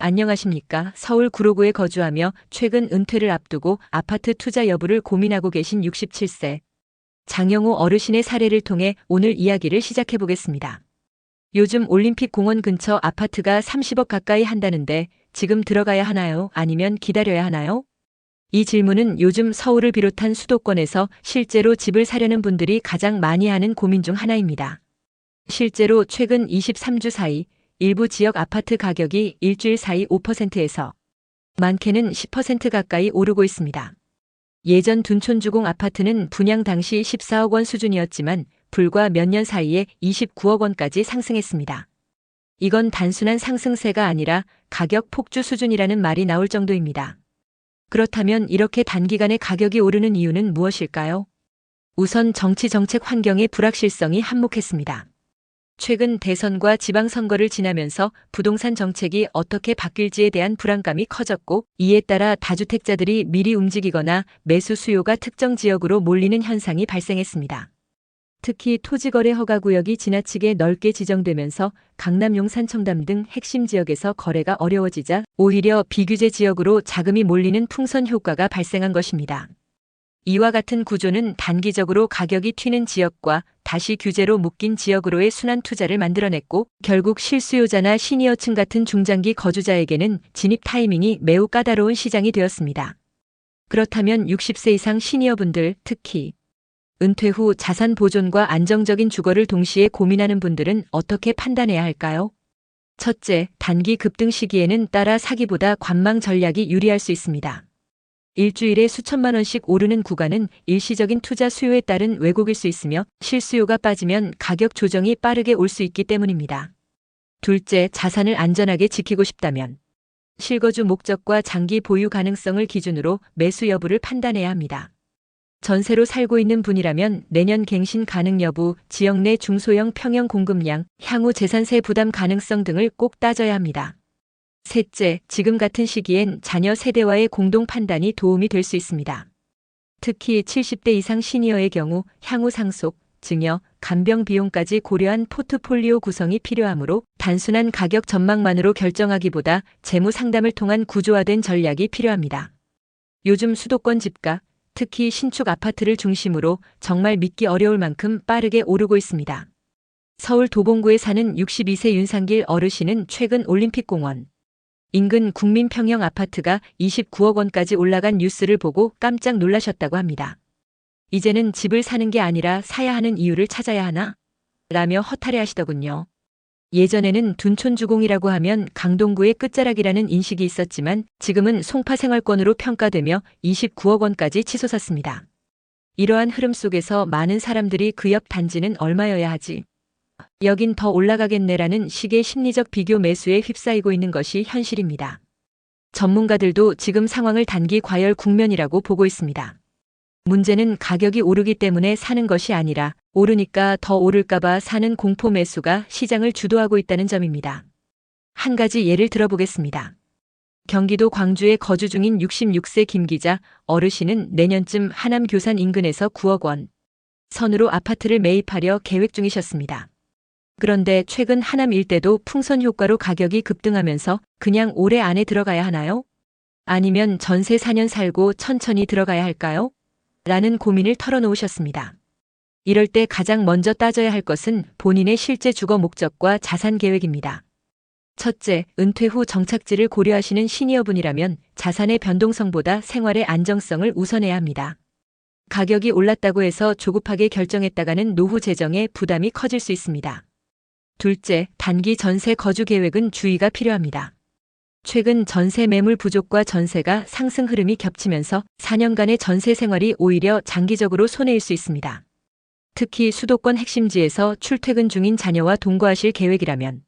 안녕하십니까. 서울 구로구에 거주하며 최근 은퇴를 앞두고 아파트 투자 여부를 고민하고 계신 67세 장영우 어르신의 사례를 통해 오늘 이야기를 시작해 보겠습니다. 요즘 올림픽 공원 근처 아파트가 30억 가까이 한다는데 지금 들어가야 하나요? 아니면 기다려야 하나요? 이 질문은 요즘 서울을 비롯한 수도권에서 실제로 집을 사려는 분들이 가장 많이 하는 고민 중 하나입니다. 실제로 최근 23주 사이 일부 지역 아파트 가격이 일주일 사이 5%에서 많게는 10% 가까이 오르고 있습니다. 예전 둔촌주공 아파트는 분양 당시 14억 원 수준이었지만 불과 몇 년 사이에 29억 원까지 상승했습니다. 이건 단순한 상승세가 아니라 가격 폭주 수준이라는 말이 나올 정도입니다. 그렇다면 이렇게 단기간에 가격이 오르는 이유는 무엇일까요? 우선 정치 정책 환경의 불확실성이 한몫했습니다. 최근 대선과 지방선거를 지나면서 부동산 정책이 어떻게 바뀔지에 대한 불안감이 커졌고, 이에 따라 다주택자들이 미리 움직이거나 매수 수요가 특정 지역으로 몰리는 현상이 발생했습니다. 특히 토지거래 허가구역이 지나치게 넓게 지정되면서 강남, 용산, 청담 등 핵심 지역에서 거래가 어려워지자 오히려 비규제 지역으로 자금이 몰리는 풍선 효과가 발생한 것입니다. 이와 같은 구조는 단기적으로 가격이 튀는 지역과 다시 규제로 묶인 지역으로의 순환 투자를 만들어냈고, 결국 실수요자나 시니어층 같은 중장기 거주자에게는 진입 타이밍이 매우 까다로운 시장이 되었습니다. 그렇다면 60세 이상 시니어분들, 특히 은퇴 후 자산 보존과 안정적인 주거를 동시에 고민하는 분들은 어떻게 판단해야 할까요? 첫째, 단기 급등 시기에는 따라 사기보다 관망 전략이 유리할 수 있습니다. 일주일에 수천만 원씩 오르는 구간은 일시적인 투자 수요에 따른 왜곡일 수 있으며, 실수요가 빠지면 가격 조정이 빠르게 올 수 있기 때문입니다. 둘째, 자산을 안전하게 지키고 싶다면 실거주 목적과 장기 보유 가능성을 기준으로 매수 여부를 판단해야 합니다. 전세로 살고 있는 분이라면 내년 갱신 가능 여부, 지역 내 중소형 평형 공급량, 향후 재산세 부담 가능성 등을 꼭 따져야 합니다. 셋째, 지금 같은 시기엔 자녀 세대와의 공동 판단이 도움이 될 수 있습니다. 특히 70대 이상 시니어의 경우 향후 상속, 증여, 간병 비용까지 고려한 포트폴리오 구성이 필요하므로 단순한 가격 전망만으로 결정하기보다 재무 상담을 통한 구조화된 전략이 필요합니다. 요즘 수도권 집가, 특히 신축 아파트를 중심으로 정말 믿기 어려울 만큼 빠르게 오르고 있습니다. 서울 도봉구에 사는 62세 윤상길 어르신은 최근 올림픽공원 인근 국민평형 아파트가 29억 원까지 올라간 뉴스를 보고 깜짝 놀라셨다고 합니다. 이제는 집을 사는 게 아니라 사야 하는 이유를 찾아야 하나? 라며 허탈해 하시더군요. 예전에는 둔촌주공이라고 하면 강동구의 끝자락이라는 인식이 있었지만 지금은 송파생활권으로 평가되며 29억 원까지 치솟았습니다. 이러한 흐름 속에서 많은 사람들이 그 옆 단지는 얼마여야 하지? 여긴 더 올라가겠네라는 식의 심리적 비교 매수에 휩싸이고 있는 것이 현실입니다. 전문가들도 지금 상황을 단기 과열 국면이라고 보고 있습니다. 문제는 가격이 오르기 때문에 사는 것이 아니라 오르니까 더 오를까봐 사는 공포 매수가 시장을 주도하고 있다는 점입니다. 한 가지 예를 들어보겠습니다. 경기도 광주에 거주 중인 66세 김 기자 어르신은 내년쯤 하남 교산 인근에서 9억 원 선으로 아파트를 매입하려 계획 중이셨습니다. 그런데 최근 하남 일대도 풍선 효과로 가격이 급등하면서 그냥 올해 안에 들어가야 하나요? 아니면 전세 4년 살고 천천히 들어가야 할까요? 라는 고민을 털어놓으셨습니다. 이럴 때 가장 먼저 따져야 할 것은 본인의 실제 주거 목적과 자산 계획입니다. 첫째, 은퇴 후 정착지를 고려하시는 시니어분이라면 자산의 변동성보다 생활의 안정성을 우선해야 합니다. 가격이 올랐다고 해서 조급하게 결정했다가는 노후 재정에 부담이 커질 수 있습니다. 둘째, 단기 전세 거주 계획은 주의가 필요합니다. 최근 전세 매물 부족과 전세가 상승 흐름이 겹치면서 4년간의 전세 생활이 오히려 장기적으로 손해일 수 있습니다. 특히 수도권 핵심지에서 출퇴근 중인 자녀와 동거하실 계획이라면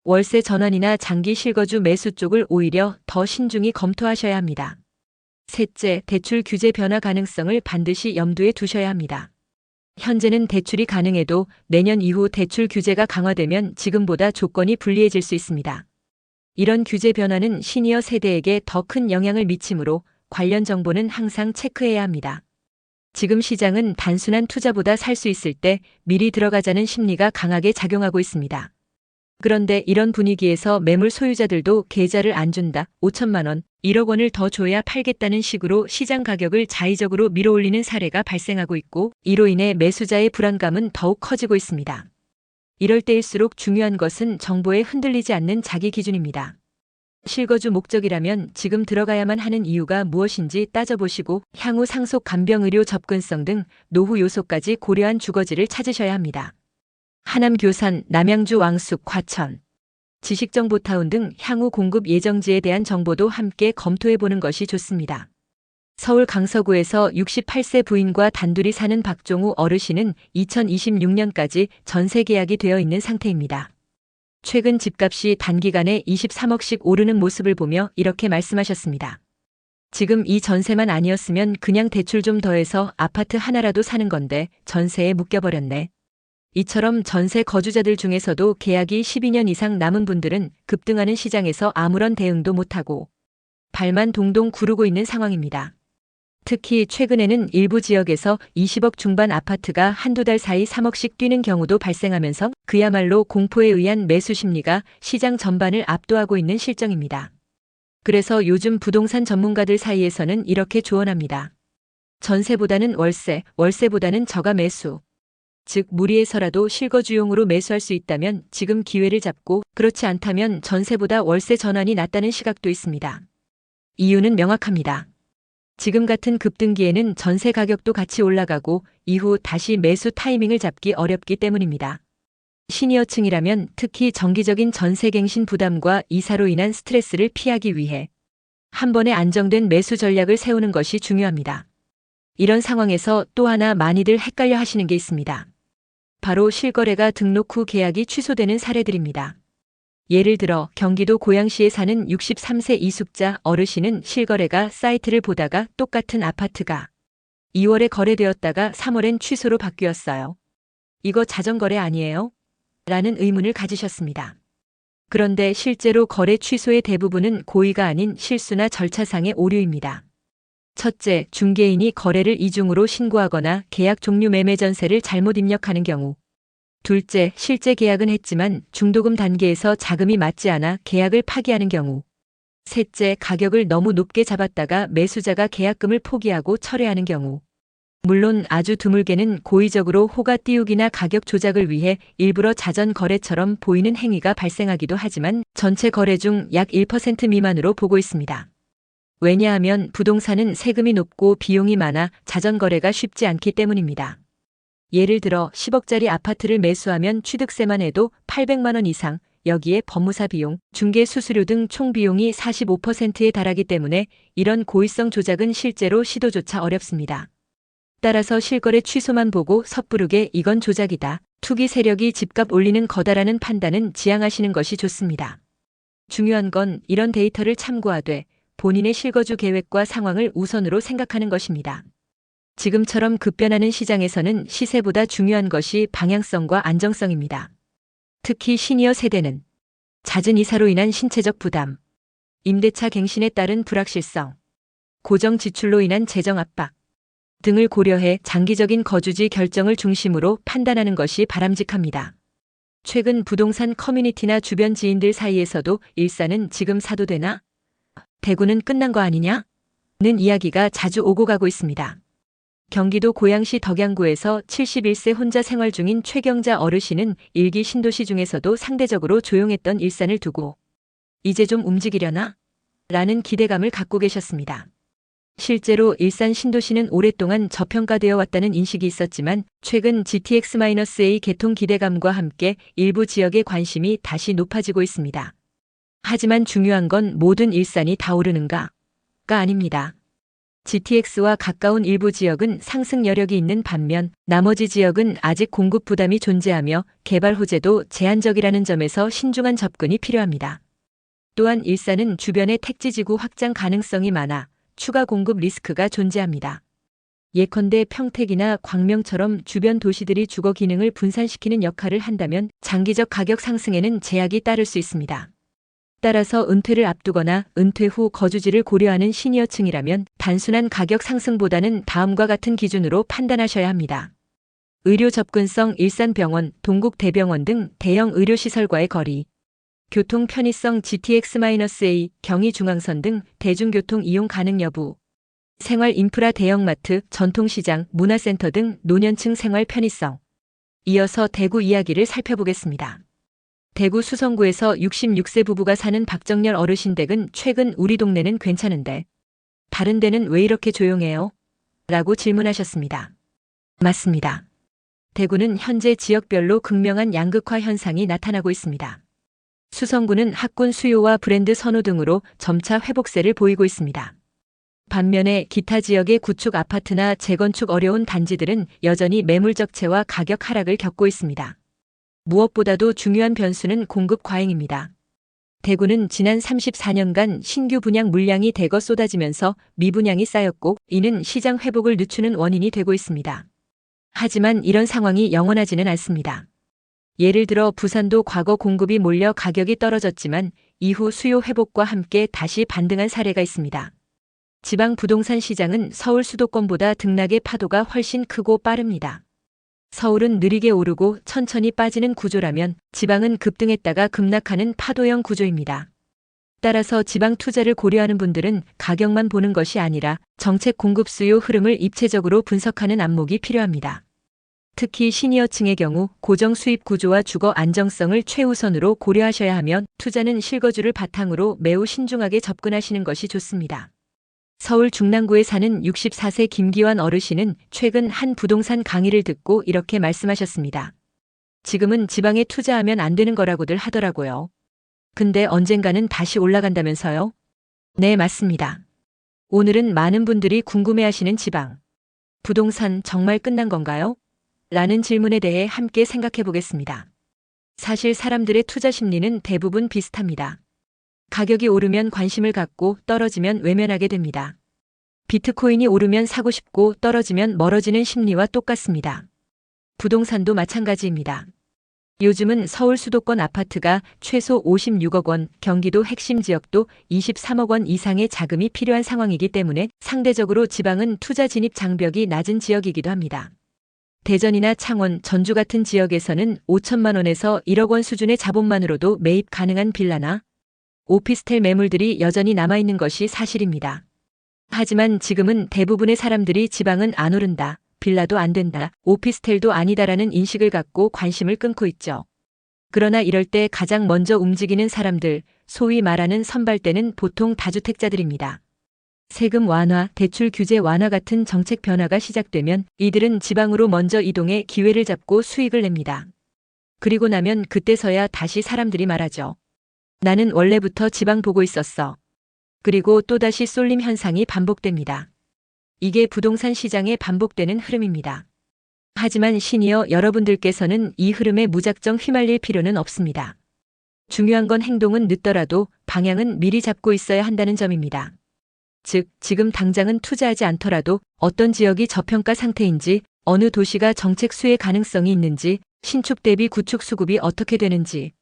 월세 전환이나 장기 실거주 매수 쪽을 오히려 더 신중히 검토하셔야 합니다. 셋째, 대출 규제 변화 가능성을 반드시 염두에 두셔야 합니다. 현재는 대출이 가능해도 내년 이후 대출 규제가 강화되면 지금보다 조건이 불리해질 수 있습니다. 이런 규제 변화는 시니어 세대에게 더 큰 영향을 미치므로 관련 정보는 항상 체크해야 합니다. 지금 시장은 단순한 투자보다 살 수 있을 때 미리 들어가자는 심리가 강하게 작용하고 있습니다. 그런데 이런 분위기에서 매물 소유자들도 계좌를 안 준다, 5천만 원, 1억 원을 더 줘야 팔겠다는 식으로 시장 가격을 자의적으로 밀어올리는 사례가 발생하고 있고, 이로 인해 매수자의 불안감은 더욱 커지고 있습니다. 이럴 때일수록 중요한 것은 정보에 흔들리지 않는 자기 기준입니다. 실거주 목적이라면 지금 들어가야만 하는 이유가 무엇인지 따져보시고 향후 상속 간병의료 접근성 등 노후 요소까지 고려한 주거지를 찾으셔야 합니다. 하남 교산, 남양주 왕숙, 과천, 지식정보타운 등 향후 공급 예정지에 대한 정보도 함께 검토해보는 것이 좋습니다. 서울 강서구에서 68세 부인과 단둘이 사는 박종우 어르신은 2026년까지 전세 계약이 되어 있는 상태입니다. 최근 집값이 단기간에 23억씩 오르는 모습을 보며 이렇게 말씀하셨습니다. 지금 이 전세만 아니었으면 그냥 대출 좀 더해서 아파트 하나라도 사는 건데 전세에 묶여버렸네. 이처럼 전세 거주자들 중에서도 계약이 12년 이상 남은 분들은 급등하는 시장에서 아무런 대응도 못하고 발만 동동 구르고 있는 상황입니다. 특히 최근에는 일부 지역에서 20억 중반 아파트가 한두 달 사이 3억씩 뛰는 경우도 발생하면서 그야말로 공포에 의한 매수 심리가 시장 전반을 압도하고 있는 실정입니다. 그래서 요즘 부동산 전문가들 사이에서는 이렇게 조언합니다. 전세보다는 월세, 월세보다는 저가 매수. 즉 무리해서라도 실거주용으로 매수할 수 있다면 지금 기회를 잡고, 그렇지 않다면 전세보다 월세 전환이 낫다는 시각도 있습니다. 이유는 명확합니다. 지금 같은 급등기에는 전세 가격도 같이 올라가고 이후 다시 매수 타이밍을 잡기 어렵기 때문입니다. 시니어층이라면 특히 정기적인 전세갱신 부담과 이사로 인한 스트레스를 피하기 위해 한 번에 안정된 매수 전략을 세우는 것이 중요합니다. 이런 상황에서 또 하나 많이들 헷갈려 하시는 게 있습니다. 바로 실거래가 등록 후 계약이 취소되는 사례들입니다. 예를 들어 경기도 고양시에 사는 63세 이숙자 어르신은 실거래가 사이트를 보다가 똑같은 아파트가 2월에 거래되었다가 3월엔 취소로 바뀌었어요. 이거 자전거래 아니에요? 라는 의문을 가지셨습니다. 그런데 실제로 거래 취소의 대부분은 고의가 아닌 실수나 절차상의 오류입니다. 첫째, 중개인이 거래를 이중으로 신고하거나 계약 종료 매매 전세를 잘못 입력하는 경우. 둘째, 실제 계약은 했지만 중도금 단계에서 자금이 맞지 않아 계약을 파기하는 경우. 셋째, 가격을 너무 높게 잡았다가 매수자가 계약금을 포기하고 철회하는 경우. 물론 아주 드물게는 고의적으로 호가 띄우기나 가격 조작을 위해 일부러 자전 거래처럼 보이는 행위가 발생하기도 하지만 전체 거래 중 약 1% 미만으로 보고 있습니다. 왜냐하면 부동산은 세금이 높고 비용이 많아 자전 거래가 쉽지 않기 때문입니다. 예를 들어 10억짜리 아파트를 매수하면 취득세만 해도 800만 원 이상, 여기에 법무사 비용, 중개 수수료 등 총 비용이 45%에 달하기 때문에 이런 고의성 조작은 실제로 시도조차 어렵습니다. 따라서 실거래 취소만 보고 섣부르게 이건 조작이다, 투기 세력이 집값 올리는 거다라는 판단은 지양하시는 것이 좋습니다. 중요한 건 이런 데이터를 참고하되 본인의 실거주 계획과 상황을 우선으로 생각하는 것입니다. 지금처럼 급변하는 시장에서는 시세보다 중요한 것이 방향성과 안정성입니다. 특히 시니어 세대는 잦은 이사로 인한 신체적 부담, 임대차 갱신에 따른 불확실성, 고정 지출로 인한 재정 압박 등을 고려해 장기적인 거주지 결정을 중심으로 판단하는 것이 바람직합니다. 최근 부동산 커뮤니티나 주변 지인들 사이에서도 일산은 지금 사도 되나? 대구는 끝난 거 아니냐? 는 이야기가 자주 오고 가고 있습니다. 경기도 고양시 덕양구에서 71세 혼자 생활 중인 최경자 어르신은 일기 신도시 중에서도 상대적으로 조용했던 일산을 두고 이제 좀 움직이려나? 라는 기대감을 갖고 계셨습니다. 실제로 일산 신도시는 오랫동안 저평가되어 왔다는 인식이 있었지만 최근 GTX-A 개통 기대감과 함께 일부 지역의 관심이 다시 높아지고 있습니다. 하지만 중요한 건 모든 일산이 다 오르는가가 아닙니다. GTX와 가까운 일부 지역은 상승 여력이 있는 반면 나머지 지역은 아직 공급 부담이 존재하며 개발 호재도 제한적이라는 점에서 신중한 접근이 필요합니다. 또한 일산은 주변에 택지지구 확장 가능성이 많아 추가 공급 리스크가 존재합니다. 예컨대 평택이나 광명처럼 주변 도시들이 주거 기능을 분산시키는 역할을 한다면 장기적 가격 상승에는 제약이 따를 수 있습니다. 따라서 은퇴를 앞두거나 은퇴 후 거주지를 고려하는 시니어층이라면 단순한 가격 상승보다는 다음과 같은 기준으로 판단하셔야 합니다. 의료 접근성, 일산병원, 동국대병원 등 대형 의료시설과의 거리, 교통 편의성 GTX-A, 경의중앙선 등 대중교통 이용 가능 여부, 생활 인프라 대형마트, 전통시장, 문화센터 등 노년층 생활 편의성. 이어서 대구 이야기를 살펴보겠습니다. 대구 수성구에서 66세 부부가 사는 박정렬 어르신 댁은 최근 우리 동네는 괜찮은데 다른 데는 왜 이렇게 조용해요? 라고 질문하셨습니다. 맞습니다. 대구는 현재 지역별로 극명한 양극화 현상이 나타나고 있습니다. 수성구는 학군 수요와 브랜드 선호 등으로 점차 회복세를 보이고 있습니다. 반면에 기타 지역의 구축 아파트나 재건축 어려운 단지들은 여전히 매물 적체와 가격 하락을 겪고 있습니다. 무엇보다도 중요한 변수는 공급 과잉입니다. 대구는 지난 34년간 신규 분양 물량이 대거 쏟아지면서 미분양이 쌓였고 이는 시장 회복을 늦추는 원인이 되고 있습니다. 하지만 이런 상황이 영원하지는 않습니다. 예를 들어 부산도 과거 공급이 몰려 가격이 떨어졌지만 이후 수요 회복과 함께 다시 반등한 사례가 있습니다. 지방 부동산 시장은 서울 수도권보다 등락의 파도가 훨씬 크고 빠릅니다. 서울은 느리게 오르고 천천히 빠지는 구조라면 지방은 급등했다가 급락하는 파도형 구조입니다. 따라서 지방 투자를 고려하는 분들은 가격만 보는 것이 아니라 정책 공급 수요 흐름을 입체적으로 분석하는 안목이 필요합니다. 특히 시니어층의 경우 고정 수입 구조와 주거 안정성을 최우선으로 고려하셔야 하며 투자는 실거주를 바탕으로 매우 신중하게 접근하시는 것이 좋습니다. 서울 중랑구에 사는 64세 김기환 어르신은 최근 한 부동산 강의를 듣고 이렇게 말씀하셨습니다. 지금은 지방에 투자하면 안 되는 거라고들 하더라고요. 근데 언젠가는 다시 올라간다면서요? 네, 맞습니다. 오늘은 많은 분들이 궁금해하시는 지방. 부동산 정말 끝난 건가요? 라는 질문에 대해 함께 생각해 보겠습니다. 사실 사람들의 투자 심리는 대부분 비슷합니다. 가격이 오르면 관심을 갖고 떨어지면 외면하게 됩니다. 비트코인이 오르면 사고 싶고 떨어지면 멀어지는 심리와 똑같습니다. 부동산도 마찬가지입니다. 요즘은 서울 수도권 아파트가 최소 56억 원, 경기도 핵심 지역도 23억 원 이상의 자금이 필요한 상황이기 때문에 상대적으로 지방은 투자 진입 장벽이 낮은 지역이기도 합니다. 대전이나 창원, 전주 같은 지역에서는 5천만 원에서 1억 원 수준의 자본만으로도 매입 가능한 빌라나 오피스텔 매물들이 여전히 남아있는 것이 사실입니다. 하지만 지금은 대부분의 사람들이 지방은 안 오른다, 빌라도 안 된다, 오피스텔도 아니다라는 인식을 갖고 관심을 끊고 있죠. 그러나 이럴 때 가장 먼저 움직이는 사람들, 소위 말하는 선발대는 보통 다주택자들입니다. 세금 완화, 대출 규제 완화 같은 정책 변화가 시작되면 이들은 지방으로 먼저 이동해 기회를 잡고 수익을 냅니다. 그리고 나면 그때서야 다시 사람들이 말하죠. 나는 원래부터 지방 보고 있었어. 그리고 또다시 쏠림 현상이 반복됩니다. 이게 부동산 시장에 반복되는 흐름입니다. 하지만 시니어 여러분들께서는 이 흐름에 무작정 휘말릴 필요는 없습니다. 중요한 건 행동은 늦더라도 방향은 미리 잡고 있어야 한다는 점입니다. 즉, 지금 당장은 투자하지 않더라도 어떤 지역이 저평가 상태인지, 어느 도시가 정책 수혜 가능성이 있는지, 신축 대비 구축 수급이 어떻게 되는지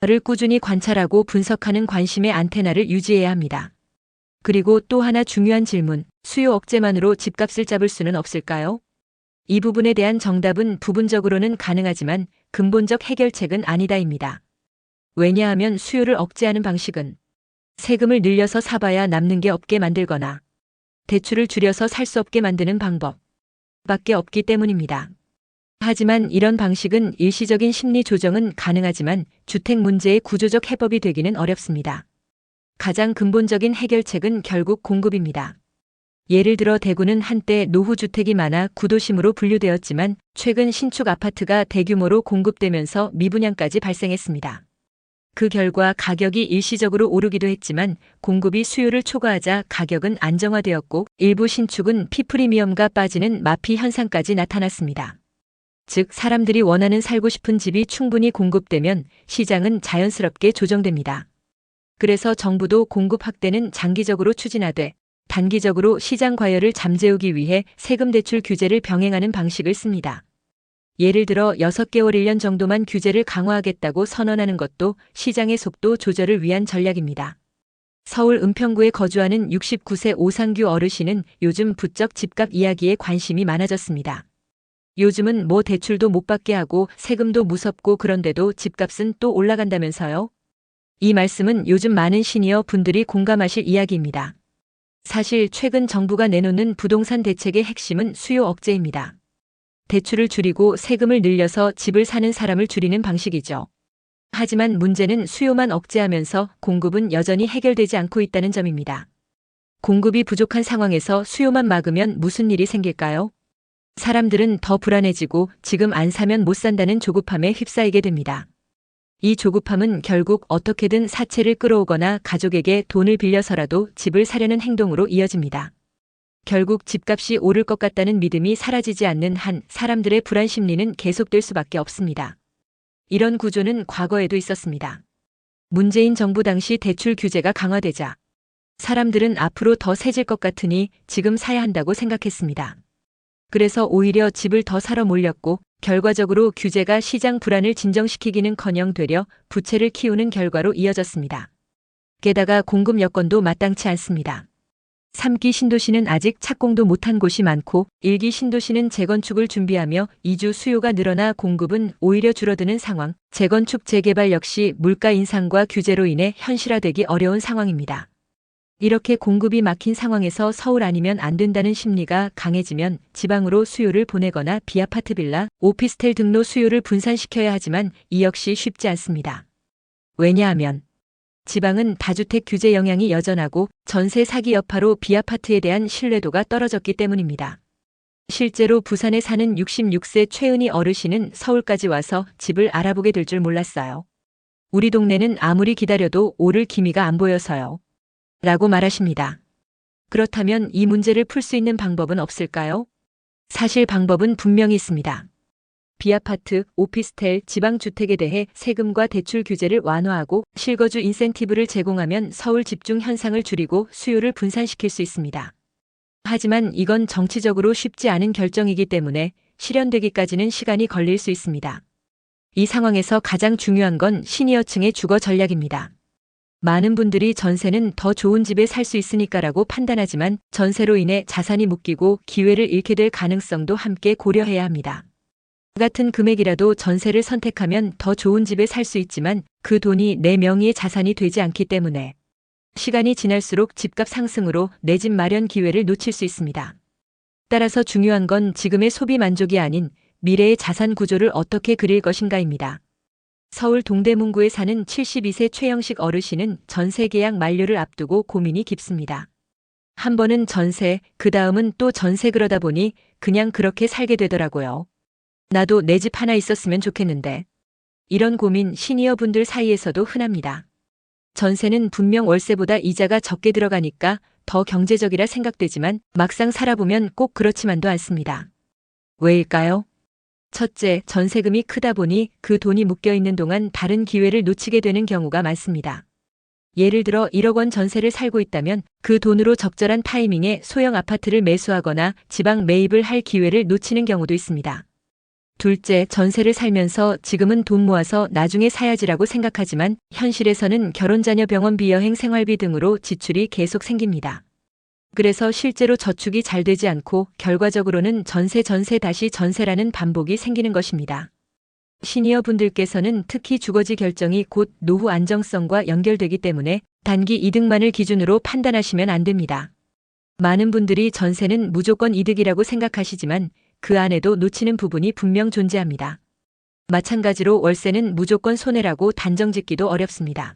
를 꾸준히 관찰하고 분석하는 관심의 안테나를 유지해야 합니다. 그리고 또 하나 중요한 질문, 수요 억제만으로 집값을 잡을 수는 없을까요? 이 부분에 대한 정답은 부분적으로는 가능하지만 근본적 해결책은 아니다입니다. 왜냐하면 수요를 억제하는 방식은 세금을 늘려서 사봐야 남는 게 없게 만들거나 대출을 줄여서 살 수 없게 만드는 방법밖에 없기 때문입니다. 하지만 이런 방식은 일시적인 심리 조정은 가능하지만 주택 문제의 구조적 해법이 되기는 어렵습니다. 가장 근본적인 해결책은 결국 공급입니다. 예를 들어 대구는 한때 노후주택이 많아 구도심으로 분류되었지만 최근 신축 아파트가 대규모로 공급되면서 미분양까지 발생했습니다. 그 결과 가격이 일시적으로 오르기도 했지만 공급이 수요를 초과하자 가격은 안정화되었고 일부 신축은 피프리미엄가 빠지는 마피 현상까지 나타났습니다. 즉 사람들이 원하는 살고 싶은 집이 충분히 공급되면 시장은 자연스럽게 조정됩니다. 그래서 정부도 공급 확대는 장기적으로 추진하되 단기적으로 시장 과열을 잠재우기 위해 세금 대출 규제를 병행하는 방식을 씁니다. 예를 들어 6개월 1년 정도만 규제를 강화하겠다고 선언하는 것도 시장의 속도 조절을 위한 전략입니다. 서울 은평구에 거주하는 69세 오상규 어르신은 요즘 부쩍 집값 이야기에 관심이 많아졌습니다. 요즘은 뭐 대출도 못 받게 하고 세금도 무섭고 그런데도 집값은 또 올라간다면서요? 이 말씀은 요즘 많은 시니어 분들이 공감하실 이야기입니다. 사실 최근 정부가 내놓는 부동산 대책의 핵심은 수요 억제입니다. 대출을 줄이고 세금을 늘려서 집을 사는 사람을 줄이는 방식이죠. 하지만 문제는 수요만 억제하면서 공급은 여전히 해결되지 않고 있다는 점입니다. 공급이 부족한 상황에서 수요만 막으면 무슨 일이 생길까요? 사람들은 더 불안해지고 지금 안 사면 못 산다는 조급함에 휩싸이게 됩니다. 이 조급함은 결국 어떻게든 사채를 끌어오거나 가족에게 돈을 빌려서라도 집을 사려는 행동으로 이어집니다. 결국 집값이 오를 것 같다는 믿음이 사라지지 않는 한 사람들의 불안 심리는 계속될 수밖에 없습니다. 이런 구조는 과거에도 있었습니다. 문재인 정부 당시 대출 규제가 강화되자 사람들은 앞으로 더 세질 것 같으니 지금 사야 한다고 생각했습니다. 그래서 오히려 집을 더 사러 몰렸고 결과적으로 규제가 시장 불안을 진정시키기는커녕 되려 부채를 키우는 결과로 이어졌습니다. 게다가 공급 여건도 마땅치 않습니다. 3기 신도시는 아직 착공도 못한 곳이 많고 1기 신도시는 재건축을 준비하며 이주 수요가 늘어나 공급은 오히려 줄어드는 상황, 재건축 재개발 역시 물가 인상과 규제로 인해 현실화되기 어려운 상황입니다. 이렇게 공급이 막힌 상황에서 서울 아니면 안 된다는 심리가 강해지면 지방으로 수요를 보내거나 비아파트 빌라, 오피스텔 등로 수요를 분산시켜야 하지만 이 역시 쉽지 않습니다. 왜냐하면 지방은 다주택 규제 영향이 여전하고 전세 사기 여파로 비아파트에 대한 신뢰도가 떨어졌기 때문입니다. 실제로 부산에 사는 66세 최은희 어르신은 서울까지 와서 집을 알아보게 될 줄 몰랐어요. 우리 동네는 아무리 기다려도 오를 기미가 안 보여서요. 라고 말하십니다. 그렇다면 이 문제를 풀 수 있는 방법은 없을까요? 사실 방법은 분명히 있습니다. 비아파트, 오피스텔, 지방주택에 대해 세금과 대출 규제를 완화하고 실거주 인센티브를 제공하면 서울 집중 현상을 줄이고 수요를 분산시킬 수 있습니다. 하지만 이건 정치적으로 쉽지 않은 결정이기 때문에 실현되기까지는 시간이 걸릴 수 있습니다. 이 상황에서 가장 중요한 건 시니어층의 주거 전략입니다. 많은 분들이 전세는 더 좋은 집에 살 수 있으니까라고 판단하지만 전세로 인해 자산이 묶이고 기회를 잃게 될 가능성도 함께 고려해야 합니다. 같은 금액이라도 전세를 선택하면 더 좋은 집에 살 수 있지만 그 돈이 내 명의의 자산이 되지 않기 때문에 시간이 지날수록 집값 상승으로 내 집 마련 기회를 놓칠 수 있습니다. 따라서 중요한 건 지금의 소비 만족이 아닌 미래의 자산 구조를 어떻게 그릴 것인가입니다. 서울 동대문구에 사는 72세 최영식 어르신은 전세 계약 만료를 앞두고 고민이 깊습니다. 한 번은 전세, 그 다음은 또 전세 그러다 보니 그냥 그렇게 살게 되더라고요. 나도 내 집 하나 있었으면 좋겠는데. 이런 고민 시니어 분들 사이에서도 흔합니다. 전세는 분명 월세보다 이자가 적게 들어가니까 더 경제적이라 생각되지만 막상 살아보면 꼭 그렇지만도 않습니다. 왜일까요? 첫째, 전세금이 크다 보니 그 돈이 묶여있는 동안 다른 기회를 놓치게 되는 경우가 많습니다. 예를 들어 1억 원 전세를 살고 있다면 그 돈으로 적절한 타이밍에 소형 아파트를 매수하거나 지방 매입을 할 기회를 놓치는 경우도 있습니다. 둘째, 전세를 살면서 지금은 돈 모아서 나중에 사야지라고 생각하지만 현실에서는 결혼, 자녀, 병원비, 여행, 생활비 등으로 지출이 계속 생깁니다. 그래서 실제로 저축이 잘 되지 않고 결과적으로는 전세 다시 전세라는 반복이 생기는 것입니다. 시니어 분들께서는 특히 주거지 결정이 곧 노후 안정성과 연결되기 때문에 단기 이득만을 기준으로 판단하시면 안 됩니다. 많은 분들이 전세는 무조건 이득이라고 생각하시지만 그 안에도 놓치는 부분이 분명 존재합니다. 마찬가지로 월세는 무조건 손해라고 단정짓기도 어렵습니다.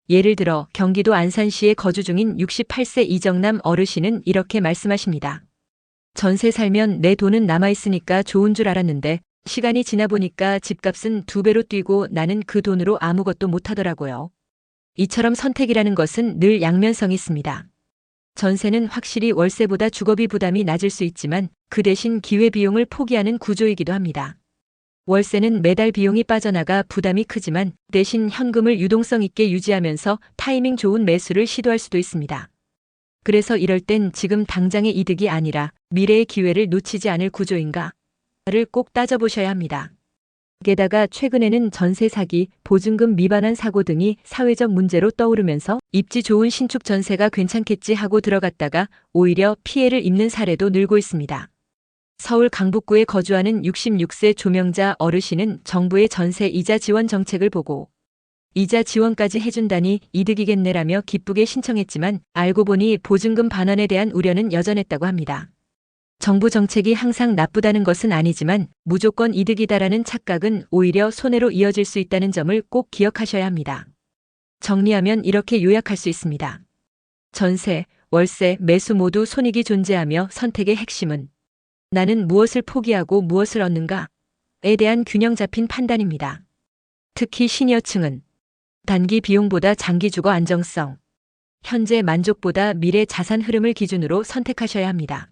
예를 들어 경기도 안산시에 거주 중인 68세 이정남 어르신은 이렇게 말씀하십니다. 전세 살면 내 돈은 남아있으니까 좋은 줄 알았는데 시간이 지나 보니까 집값은 2배로 뛰고 나는 그 돈으로 아무것도 못하더라고요. 이처럼 선택이라는 것은 늘 양면성이 있습니다. 전세는 확실히 월세보다 주거비 부담이 낮을 수 있지만 그 대신 기회비용을 포기하는 구조이기도 합니다. 월세는 매달 비용이 빠져나가 부담이 크지만 대신 현금을 유동성 있게 유지하면서 타이밍 좋은 매수를 시도할 수도 있습니다. 그래서 이럴 땐 지금 당장의 이득이 아니라 미래의 기회를 놓치지 않을 구조인가를 꼭 따져보셔야 합니다. 게다가 최근에는 전세 사기, 보증금 미반환 사고 등이 사회적 문제로 떠오르면서 입지 좋은 신축 전세가 괜찮겠지 하고 들어갔다가 오히려 피해를 입는 사례도 늘고 있습니다. 서울 강북구에 거주하는 66세 조명자 어르신은 정부의 전세 이자 지원 정책을 보고 이자 지원까지 해준다니 이득이겠네라며 기쁘게 신청했지만 알고 보니 보증금 반환에 대한 우려는 여전했다고 합니다. 정부 정책이 항상 나쁘다는 것은 아니지만 무조건 이득이다라는 착각은 오히려 손해로 이어질 수 있다는 점을 꼭 기억하셔야 합니다. 정리하면 이렇게 요약할 수 있습니다. 전세, 월세, 매수 모두 손익이 존재하며 선택의 핵심은 나는 무엇을 포기하고 무엇을 얻는가에 대한 균형 잡힌 판단입니다. 특히 시니어층은 단기 비용보다 장기 주거 안정성, 현재 만족보다 미래 자산 흐름을 기준으로 선택하셔야 합니다.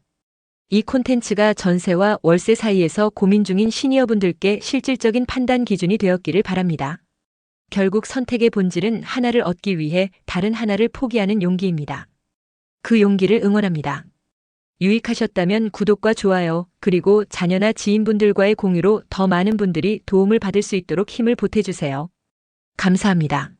이 콘텐츠가 전세와 월세 사이에서 고민 중인 시니어분들께 실질적인 판단 기준이 되었기를 바랍니다. 결국 선택의 본질은 하나를 얻기 위해 다른 하나를 포기하는 용기입니다. 그 용기를 응원합니다. 유익하셨다면 구독과 좋아요, 그리고 자녀나 지인분들과의 공유로 더 많은 분들이 도움을 받을 수 있도록 힘을 보태주세요. 감사합니다.